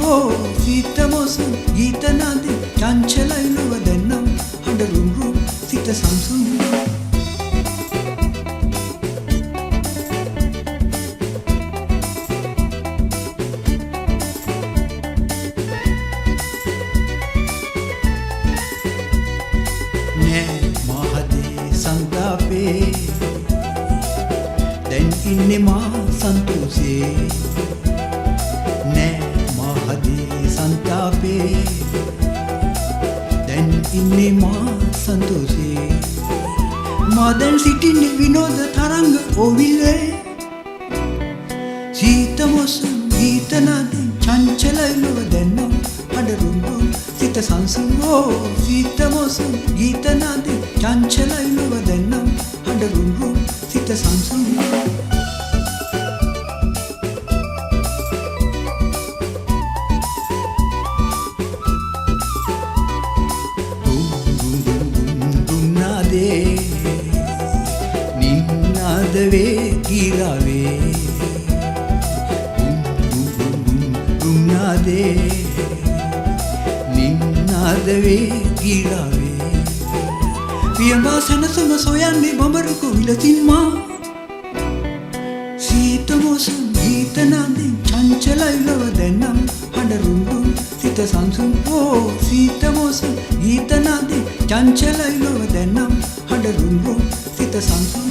හෝ සීත මොසොන් ගීත නාදේ චංචලයි ලොව දෙන්නම් හඬරුම් රුම් සිත සංසුන් නෑ මහදේ සංතාපේ දැන් ඉන්නේ මා සන්තෝෂේ නෑ මහදේ සංතාපේ දැන් ඉන්නේ මා සන්තෝෂේ මා දැන් සිටින්නේ විනෝද තරංග ඔවිලේ සීත මොසොන් ගීත නාදේ චංචලයි ලොව දෙන්නම් හඬරුම් රුම් සිත සංසුන් හෝ සීත මොසොන් ගීත නාදේ චංචලයි ලොව දෙන්නම් හඬරුම් රුම් සිත සංසුන් නින්නදවේ ගිරාවේ දුම්නාදේ නින්නදවේ ගිරාවේ පියඹා සනසම සොයන්නේ බඹරක විලසින් මා සීත මොසොන් ගීත නාදේ චංචලයි ලොව දෙන්නම් හඬරුම් රුම් සිත සංසුන් හෝ සීත මොසොන් ගීත නාදේ චංචලයි ලොව දෙන්නම් හඬරුම් රුම් සිත සංසුන්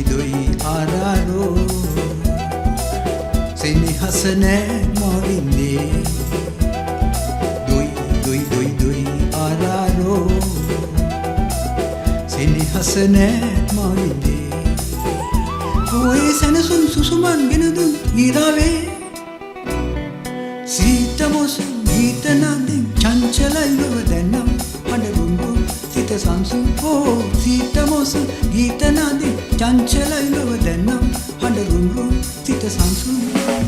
දොයි ආරාරෝ සෙනෙහස නෑ මවින්නේ දොයි ආරාරෝ සෙනෙහස නෑ මවින්නේ ඔය සනසුන් සුසුමන් ගෙනදුන් ඊරාවේ සීත මොසොන් ගීත නාදේ චංචලයි ලොව දෙන්නම් හඬරුම් රුම් සිත සංසුන් හෝ සීත මොසොන් ගීත නාදේ චංචලයි ලොව දෙන්නම් හඬරුම් රුම් සිත සංසුන්